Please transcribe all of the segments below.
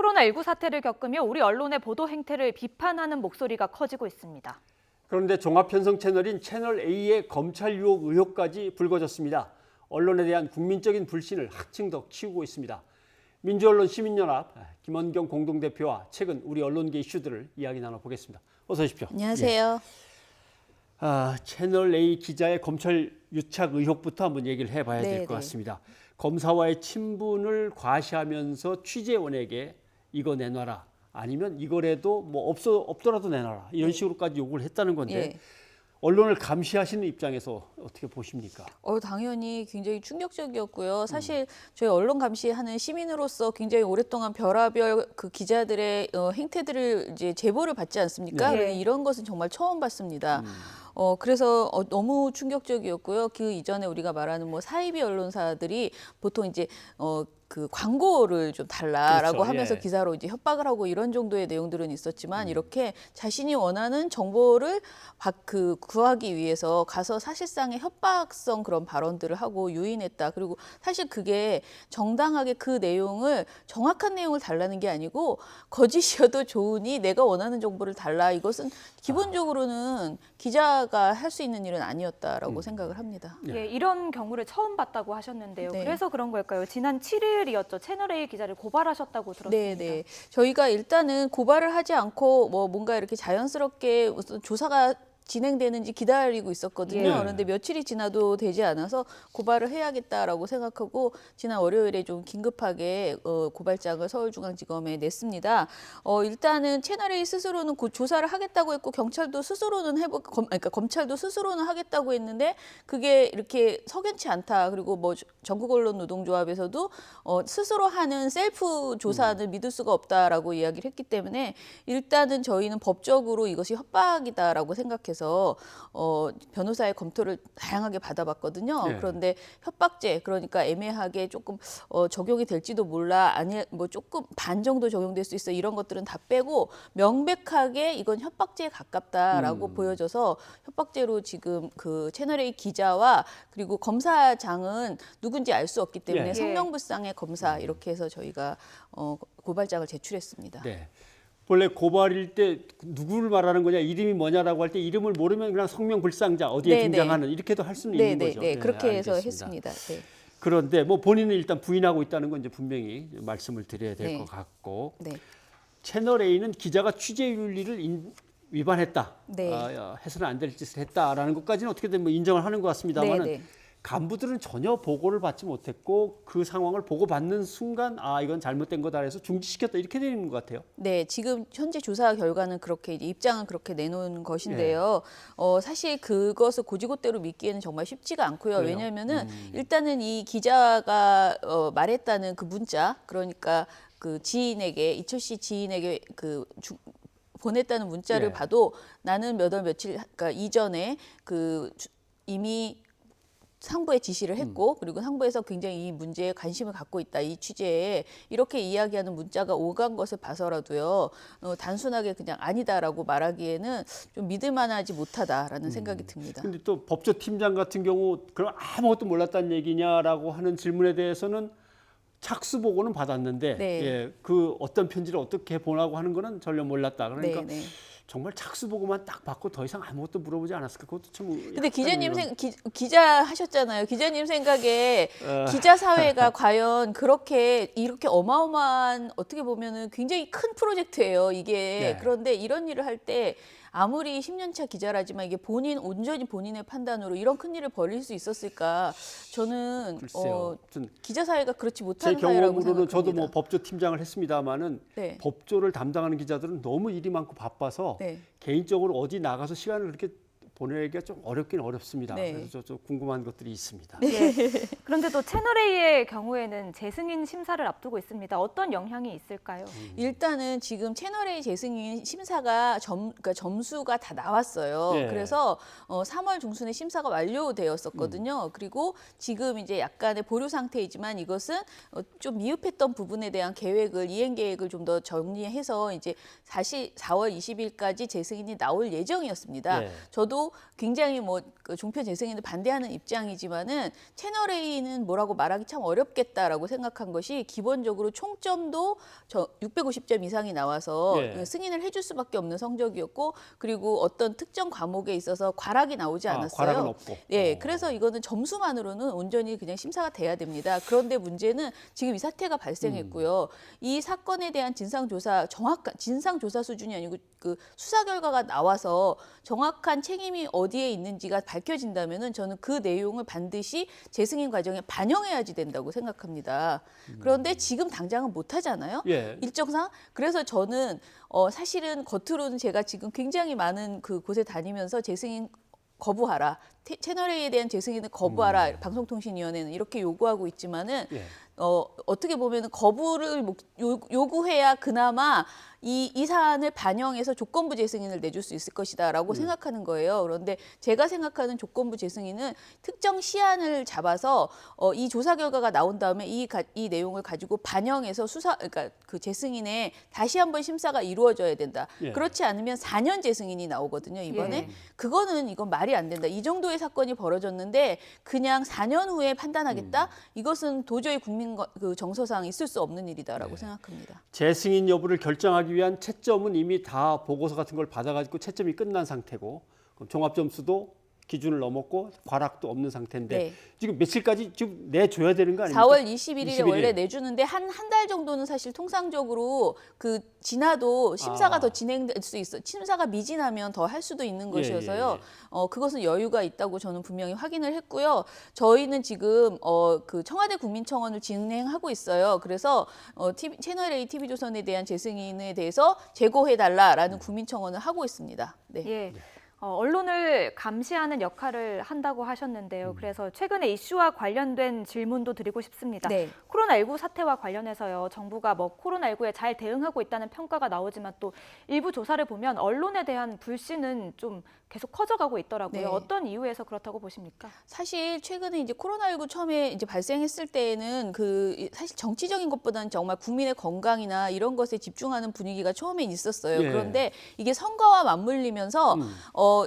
코로나19 사태를 겪으며 우리 언론의 보도 행태를 비판하는 목소리가 커지고 있습니다. 그런데 종합편성 채널인 채널A의 검찰 유혹 의혹까지 불거졌습니다. 언론에 대한 국민적인 불신을 한층 더 키우고 있습니다. 민주언론 시민연합 김원경 공동대표와 최근 우리 언론계 이슈들을 이야기 나눠보겠습니다. 어서 오십시오. 안녕하세요. 채널A 기자의 검찰 유착 의혹부터 한번 얘기를 해봐야 될 것 같습니다. 검사와의 친분을 과시하면서 취재원에게 이거 내놔라. 아니면 이거라도 뭐 없더라도 내놔라. 이런 식으로까지 요구를 했다는 건데 언론을 감시하시는 입장에서 어떻게 보십니까? 당연히 굉장히 충격적이었고요. 사실 저희 언론 감시하는 시민으로서 굉장히 오랫동안 별하별 그 기자들의 행태들을 이제 제보를 받지 않습니까? 이런 것은 정말 처음 봤습니다. 그래서 너무 충격적이었고요. 그 이전에 우리가 말하는 뭐 사이비 언론사들이 보통 이제 그 광고를 좀 달라라고 하면서 기사로 이제 협박을 하고 이런 정도의 내용들은 있었지만 이렇게 자신이 원하는 정보를 구하기 위해서 가서 사실상의 협박성 그런 발언들을 하고 유인했다. 그리고 사실 그게 정당하게 그 내용을 정확한 내용을 달라는 게 아니고 거짓이어도 좋으니 내가 원하는 정보를 달라. 이것은 기본적으로는 기자가 할 수 있는 일은 아니었다라고 생각을 합니다. 이런 경우를 처음 봤다고 하셨는데요. 그래서 그런 걸까요? 지난 7일이었죠. 채널A 기자를 고발하셨다고 들었습니다. 네. 저희가 일단은 고발을 하지 않고 뭔가 이렇게 자연스럽게 조사가 진행되는지 기다리고 있었거든요. 그런데 며칠이 지나도 되지 않아서 고발을 해야겠다라고 생각하고 지난 월요일에 좀 긴급하게 고발장을 서울중앙지검에 냈습니다. 일단은 채널A 스스로는 조사를 하겠다고 했고 경찰도 스스로는 검찰도 스스로는 하겠다고 했는데 그게 이렇게 석연치 않다. 그리고 뭐 전국언론노동조합에서도 스스로 하는 셀프 조사는 믿을 수가 없다라고 이야기를 했기 때문에 일단은 저희는 법적으로 이것이 협박이다라고 생각해서 변호사의 검토를 다양하게 받아봤거든요. 그런데 협박죄, 그러니까 애매하게 조금 적용이 될지도 몰라, 아니 뭐 조금 반 정도 적용될 수 있어 이런 것들은 다 빼고 명백하게 이건 협박죄에 가깝다라고 보여져서 협박죄로 지금 그 채널A 기자와 그리고 검사장은 누군지 알 수 없기 때문에 성명불상의 검사 이렇게 해서 저희가 고발장을 제출했습니다. 원래 고발일 때 누구를 말하는 거냐, 이름이 뭐냐라고 할 때 이름을 모르면 그냥 성명불상자 어디에 등장하는 이렇게도 할 수는 있는 거죠. 그렇게 해서 했습니다. 그런데 뭐 본인은 일단 부인하고 있다는 건 이제 분명히 말씀을 드려야 될 것 같고 채널A는 기자가 취재윤리를 위반했다, 해서는 안 될 짓을 했다라는 것까지는 어떻게든 뭐 인정을 하는 것 같습니다만 간부들은 전혀 보고를 받지 못했고 그 상황을 보고받는 순간 이건 잘못된 거다 해서 중지시켰다 이렇게 되는 것 같아요. 지금 현재 조사 결과는 그렇게 이제 입장은 그렇게 내놓은 것인데요. 사실 그것을 고지고대로 믿기에는 정말 쉽지가 않고요. 왜냐하면은 일단은 이 기자가 말했다는 그 문자, 그러니까 그 지인에게 이철 씨 지인에게 보냈다는 문자를 봐도 나는 몇 월 며칠 그러니까 이전에 이미 상부에 지시를 했고 그리고 상부에서 굉장히 이 문제에 관심을 갖고 있다. 이 취재에 이렇게 이야기하는 문자가 오간 것을 봐서라도요. 단순하게 그냥 아니다라고 말하기에는 좀 믿을 만하지 못하다라는 생각이 듭니다. 그런데 또 법조팀장 같은 경우 그럼 아무것도 몰랐다는 얘기냐라고 하는 질문에 대해서는 착수 보고는 받았는데 그 어떤 편지를 어떻게 보라고 하는 거는 전혀 몰랐다. 그러니까 정말 착수 보고만 딱 받고 더 이상 아무것도 물어보지 않았을까? 그것도 참. 근데 기자님 기자 하셨잖아요. 기자님 생각에 기자 사회가 과연 이렇게 어마어마한 어떻게 보면은 굉장히 큰 프로젝트예요. 이게 그런데 이런 일을 할 때 아무리 10년차 기자라지만 이게 온전히 본인의 판단으로 이런 큰 일을 벌일 수 있었을까? 저는 기자 사회가 그렇지 못한 사회라고 생각합니다. 제 경험으로는 저도 뭐 법조팀장을 했습니다마는 법조를 담당하는 기자들은 너무 일이 많고 바빠서 개인적으로 어디 나가서 시간을 그렇게 보내기가 좀 어렵긴 어렵습니다. 그래서 좀 궁금한 것들이 있습니다. 그런데 또 채널A의 경우에는 재승인 심사를 앞두고 있습니다. 어떤 영향이 있을까요? 일단은 지금 채널A 재승인 심사가 그러니까 점수가 다 나왔어요. 그래서 3월 중순에 심사가 완료되었었거든요. 그리고 지금 이제 약간의 보류 상태이지만 이것은 좀 미흡했던 부분에 대한 이행 계획을 좀 더 정리해서 이제 다시 4월 20일까지 재승인이 나올 예정이었습니다. 저도 저도 굉장히 그 종편 재승인을 반대하는 입장이지만은 채널 A는 뭐라고 말하기 참 어렵겠다라고 생각한 것이 기본적으로 총점도 650점 이상이 나와서 승인을 해줄 수밖에 없는 성적이었고 그리고 어떤 특정 과목에 있어서 과락이 나오지 않았어요. 과락은 없고. 예, 그래서 이거는 점수만으로는 온전히 그냥 심사가 돼야 됩니다. 그런데 문제는 지금 이 사태가 발생했고요. 이 사건에 대한 진상조사 정확한 진상조사 수준이 아니고 그 수사 결과가 나와서 정확한 책임이 어디에 있는지가 밝혀진다면은 저는 그 내용을 반드시 재승인 과정에 반영해야지 된다고 생각합니다. 그런데 지금 당장은 못 하잖아요. 예. 일정상. 그래서 저는 사실은 겉으로는 제가 지금 굉장히 많은 그 곳에 다니면서 재승인 거부하라. 채널 A에 대한 재승인을 거부하라. 방송통신위원회는 이렇게 요구하고 있지만은 어떻게 보면 거부를 요구해야 그나마 이 사안을 반영해서 조건부 재승인을 내줄 수 있을 것이다라고 생각하는 거예요. 그런데 제가 생각하는 조건부 재승인은 특정 시한을 잡아서 이 조사 결과가 나온 다음에 이 내용을 가지고 반영해서 그러니까 그 재승인에 다시 한번 심사가 이루어져야 된다. 예. 그렇지 않으면 4년 재승인이 나오거든요. 이번에 이건 말이 안 된다. 이 정도의 사건이 벌어졌는데 그냥 4년 후에 판단하겠다. 이것은 도저히 국민 그 정서상 있을 수 없는 일이다라고 생각합니다. 재승인 여부를 결정하기 위한 채점은 이미 다 보고서 같은 걸 받아가지고 채점이 끝난 상태고 그럼 종합점수도 기준을 넘었고 과락도 없는 상태인데 지금 며칠까지 지금 내줘야 되는 거 아닙니까? 4월 21일에 원래 내주는데 한 달 정도는 사실 통상적으로 그 지나도 심사가 더 진행될 수 있어. 심사가 미진하면 더 할 수도 있는 것이어서요. 그것은 여유가 있다고 저는 분명히 확인을 했고요. 저희는 지금 그 청와대 국민청원을 진행하고 있어요. 그래서 채널 A TV조선에 대한 재승인에 대해서 재고해달라라는 국민청원을 하고 있습니다. 네. 예. 언론을 감시하는 역할을 한다고 하셨는데요. 그래서 최근에 이슈와 관련된 질문도 드리고 싶습니다. 네. 코로나19 사태와 관련해서요. 정부가 코로나19에 잘 대응하고 있다는 평가가 나오지만 또 일부 조사를 보면 언론에 대한 불신은 좀 계속 커져가고 있더라고요. 네. 어떤 이유에서 그렇다고 보십니까? 사실 최근에 이제 코로나19 처음에 이제 발생했을 때에는 사실 정치적인 것보다는 정말 국민의 건강이나 이런 것에 집중하는 분위기가 처음엔 있었어요. 그런데 이게 선거와 맞물리면서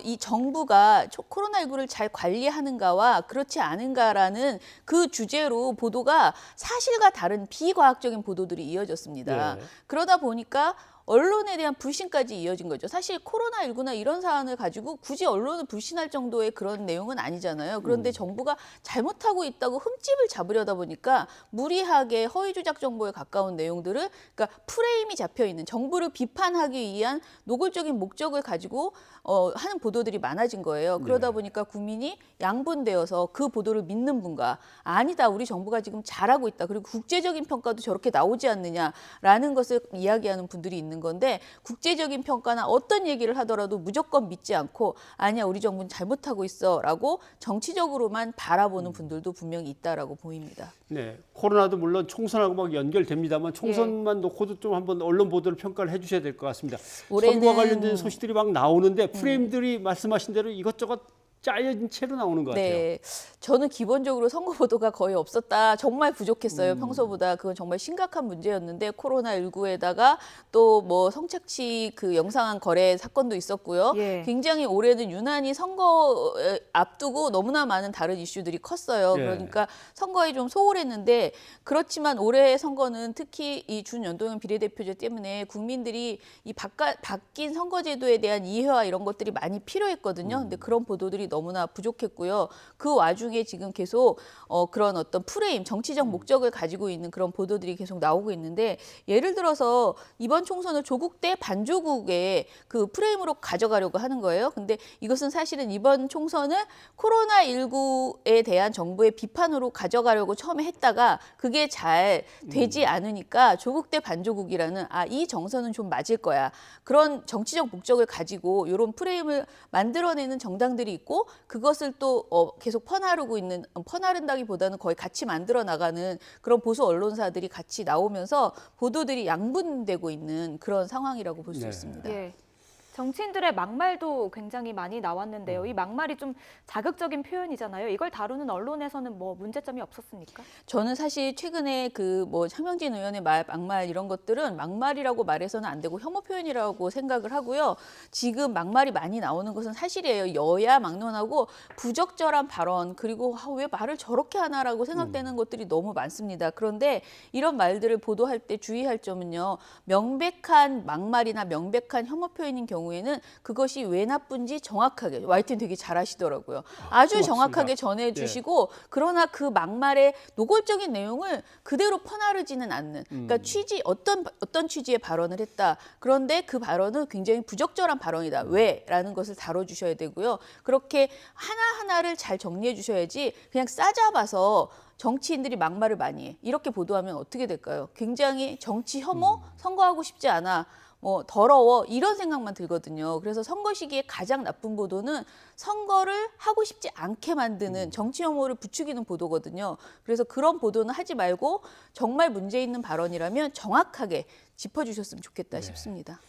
이 정부가 코로나19를 잘 관리하는가와 그렇지 않은가라는 그 주제로 보도가 사실과 다른 비과학적인 보도들이 이어졌습니다. 그러다 보니까 언론에 대한 불신까지 이어진 거죠. 사실 코로나19나 이런 사안을 가지고 굳이 언론을 불신할 정도의 그런 내용은 아니잖아요. 그런데 정부가 잘못하고 있다고 흠집을 잡으려다 보니까 무리하게 허위 조작 정보에 가까운 내용들을 그러니까 프레임이 잡혀 있는 정부를 비판하기 위한 노골적인 목적을 가지고 하는 보도들이 많아진 거예요. 그러다 보니까 국민이 양분되어서 그 보도를 믿는 분과 아니다, 우리 정부가 지금 잘하고 있다. 그리고 국제적인 평가도 저렇게 나오지 않느냐라는 것을 이야기하는 분들이 있는 건데 국제적인 평가나 어떤 얘기를 하더라도 무조건 믿지 않고 아니야, 우리 정부는 잘못하고 있어라고 정치적으로만 바라보는 분들도 분명히 있다라고 보입니다. 네, 코로나도 물론 총선하고 막 연결됩니다만 총선만 놓고도 좀 한번 언론 보도를 평가를 해주셔야 될 것 같습니다. 선거와 관련된 소식들이 막 나오는데 프레임들이 말씀하신 대로 이것저것 짜여진 채로 나오는 것 같아요. 네, 저는 기본적으로 선거 보도가 거의 없었다. 정말 부족했어요. 평소보다. 그건 정말 심각한 문제였는데 코로나19에다가 또 성착취 그 영상한 거래 사건도 있었고요. 굉장히 올해는 유난히 선거 앞두고 너무나 많은 다른 이슈들이 컸어요. 그러니까 선거에 좀 소홀했는데 그렇지만 올해의 선거는 특히 이 준연동형 비례대표제 때문에 국민들이 이 바뀐 선거제도에 대한 이해와 이런 것들이 많이 필요했거든요. 근데 그런 보도들이 너무나 부족했고요. 그 와중에 지금 계속 그런 어떤 프레임, 정치적 목적을 가지고 있는 그런 보도들이 계속 나오고 있는데 예를 들어서 이번 총선을 조국 대 반조국의 그 프레임으로 가져가려고 하는 거예요. 근데 이것은 사실은 이번 총선을 코로나19에 대한 정부의 비판으로 가져가려고 처음에 했다가 그게 잘 되지 않으니까 조국 대 반조국이라는 이 정서는 좀 맞을 거야. 그런 정치적 목적을 가지고 이런 프레임을 만들어내는 정당들이 있고 그것을 또 계속 퍼나른다기보다는 거의 같이 만들어 나가는 그런 보수 언론사들이 같이 나오면서 보도들이 양분되고 있는 그런 상황이라고 볼 수 있습니다. 정치인들의 막말도 굉장히 많이 나왔는데요. 이 막말이 좀 자극적인 표현이잖아요. 이걸 다루는 언론에서는 뭐 문제점이 없었습니까? 저는 사실 최근에 그 뭐 차명진 의원의 막말 이런 것들은 막말이라고 말해서는 안 되고 혐오 표현이라고 생각을 하고요. 지금 막말이 많이 나오는 것은 사실이에요. 여야 막론하고 부적절한 발언 그리고 왜 말을 저렇게 하나라고 생각되는 것들이 너무 많습니다. 그런데 이런 말들을 보도할 때 주의할 점은요. 명백한 막말이나 명백한 혐오 표현인 경우에는 그것이 왜 나쁜지 정확하게 YTN 되게 잘하시더라고요. 아주 고맙습니다. 정확하게 전해주시고 그러나 그 막말의 노골적인 내용을 그대로 퍼나르지는 않는 그러니까 어떤 취지의 발언을 했다. 그런데 그 발언은 굉장히 부적절한 발언이다. 왜라는 것을 다뤄주셔야 되고요. 그렇게 하나하나를 잘 정리해 주셔야지 그냥 싸잡아서 정치인들이 막말을 많이 해. 이렇게 보도하면 어떻게 될까요? 굉장히 정치 혐오, 선거하고 싶지 않아. 뭐 더러워 이런 생각만 들거든요. 그래서 선거 시기에 가장 나쁜 보도는 선거를 하고 싶지 않게 만드는 정치 혐오를 부추기는 보도거든요. 그래서 그런 보도는 하지 말고 정말 문제 있는 발언이라면 정확하게 짚어주셨으면 좋겠다 싶습니다.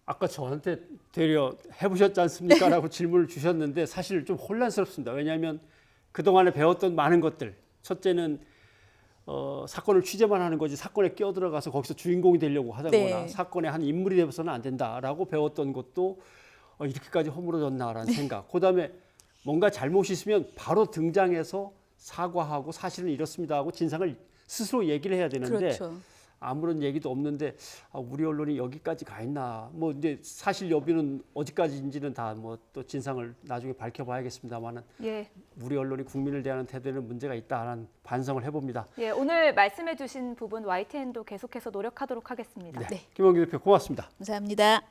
아까 저한테 되려 해보셨지 않습니까? 라고 질문을 주셨는데 사실 좀 혼란스럽습니다. 왜냐하면 그동안에 배웠던 많은 것들, 첫째는 사건을 취재만 하는 거지 사건에 끼어들어가서 거기서 주인공이 되려고 하다거나 사건의 한 인물이 되어서는 안 된다라고 배웠던 것도 이렇게까지 허물어졌나라는 생각. 그다음에 뭔가 잘못이 있으면 바로 등장해서 사과하고 사실은 이렇습니다 하고 진상을 스스로 얘기를 해야 되는데 그렇죠. 아무런 얘기도 없는데 우리 언론이 여기까지 가 있나. 뭐 이제 사실 여부는 어디까지인지는 다 뭐 또 진상을 나중에 밝혀봐야겠습니다만은 예. 우리 언론이 국민을 대하는 태도에는 문제가 있다는 반성을 해봅니다. 예, 오늘 말씀해주신 부분 YTN도 계속해서 노력하도록 하겠습니다. 네. 김원기 대표 고맙습니다. 감사합니다.